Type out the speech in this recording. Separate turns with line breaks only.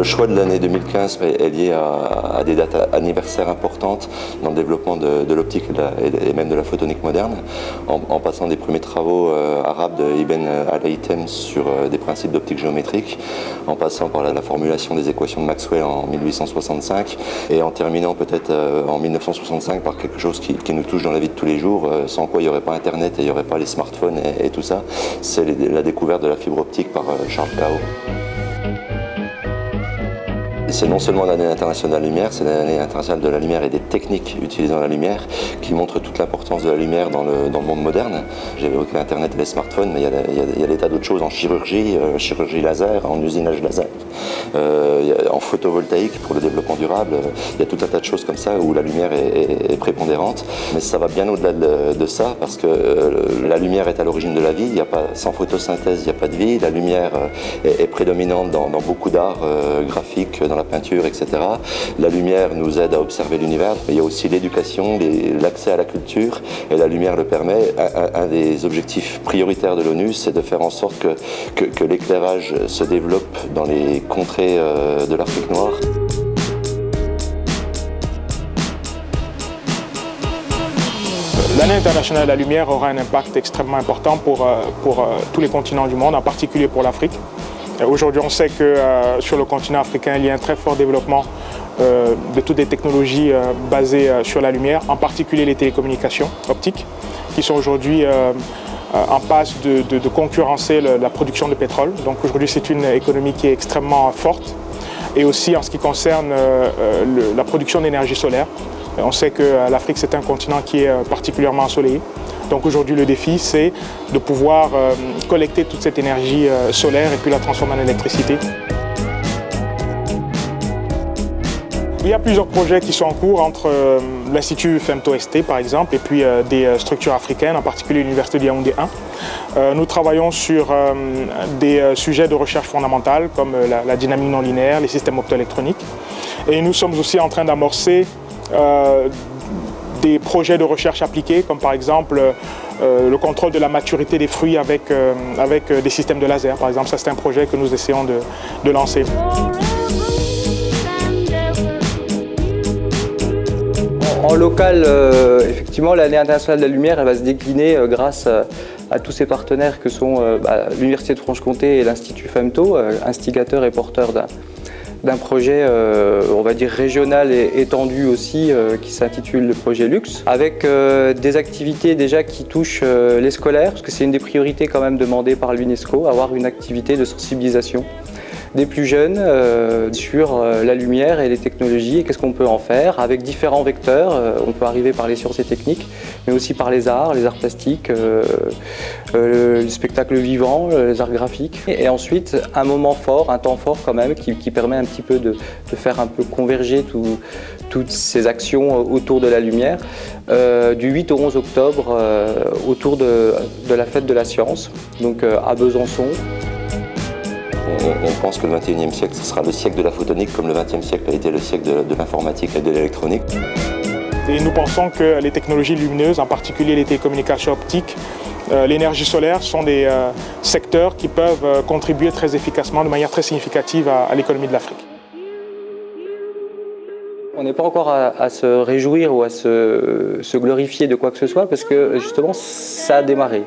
choix de l'année 2015 est lié à des dates anniversaires importantes dans le développement de l'optique et même de la photonique moderne, en passant des premiers travaux arabes de Ibn al-Haytham sur des principes d'optique géométrique, en passant par la formulation des équations de Maxwell en 1865 et en terminant peut-être en 1965 par quelque chose qui nous touche dans la vie de tous les jours, sans quoi il n'y aurait pas Internet et il n'y aurait pas les smartphones et tout ça. C'est la découverte de la fibre optique par Charles Kao. C'est non seulement l'année internationale de la lumière, c'est l'année internationale de la lumière et des techniques utilisant la lumière qui montre toute l'importance de la lumière dans le monde moderne. J'ai évoqué Internet et les smartphones, mais il y a des tas d'autres choses en chirurgie, chirurgie laser, en usinage laser, en photovoltaïque pour le développement durable. Il y a tout un tas de choses comme ça où la lumière est prépondérante, mais ça va bien au-delà de ça parce que la lumière est à l'origine de la vie. Sans photosynthèse, il n'y a pas de vie. La lumière est prédominante dans beaucoup d'arts graphiques, dans la peinture, etc. La lumière nous aide à observer l'univers, mais il y a aussi l'éducation, l'accès à la culture, et la lumière le permet. Un des objectifs prioritaires de l'ONU, c'est de faire en sorte que l'éclairage se développe dans les contrées de l'Afrique noire.
L'année internationale de la lumière aura un impact extrêmement important pour tous les continents du monde, en particulier pour l'Afrique. Aujourd'hui, on sait que sur le continent africain, il y a un très fort développement de toutes les technologies basées sur la lumière, en particulier les télécommunications optiques, qui sont aujourd'hui en passe de concurrencer la production de pétrole. Donc aujourd'hui, c'est une économie qui est extrêmement forte. Et aussi en ce qui concerne la production d'énergie solaire. On sait que l'Afrique, c'est un continent qui est particulièrement ensoleillé. Donc aujourd'hui, le défi, c'est de pouvoir collecter toute cette énergie solaire et puis la transformer en électricité. Il y a plusieurs projets qui sont en cours entre l'Institut FEMTO-ST par exemple et puis des structures africaines, en particulier l'Université de Yaoundé 1. Nous travaillons sur des sujets de recherche fondamentale comme la dynamique non linéaire, les systèmes optoélectroniques. Et nous sommes aussi en train d'amorcer des projets de recherche appliqués, comme par exemple le contrôle de la maturité des fruits avec des systèmes de laser. Par exemple, ça c'est un projet que nous essayons de lancer.
En local, effectivement, l'année internationale de la lumière, elle va se décliner grâce à tous ces partenaires que sont l'Université de Franche-Comté et l'Institut FEMTO, instigateur et porteur d'un projet, on va dire, régional et étendu aussi, qui s'intitule le projet Luxe, avec des activités déjà qui touchent les scolaires, parce que c'est une des priorités quand même demandées par l'UNESCO, avoir une activité de sensibilisation des plus jeunes sur la lumière et les technologies et qu'est-ce qu'on peut en faire avec différents vecteurs. On peut arriver par les sciences et techniques, mais aussi par les arts plastiques, le spectacle vivant, les arts graphiques. Et ensuite, un moment fort, un temps fort quand même, qui permet un petit peu de faire un peu converger toutes ces actions autour de la lumière, du 8 au 11 octobre, autour de la fête de la science, donc à Besançon.
On pense que le XXIe siècle, ce sera le siècle de la photonique, comme le XXe siècle a été le siècle de l'informatique et de l'électronique.
Et nous pensons que les technologies lumineuses, en particulier les télécommunications optiques, l'énergie solaire sont des secteurs qui peuvent contribuer très efficacement, de manière très significative à l'économie de l'Afrique.
On n'est pas encore à se réjouir ou à se glorifier de quoi que ce soit parce que justement ça a démarré.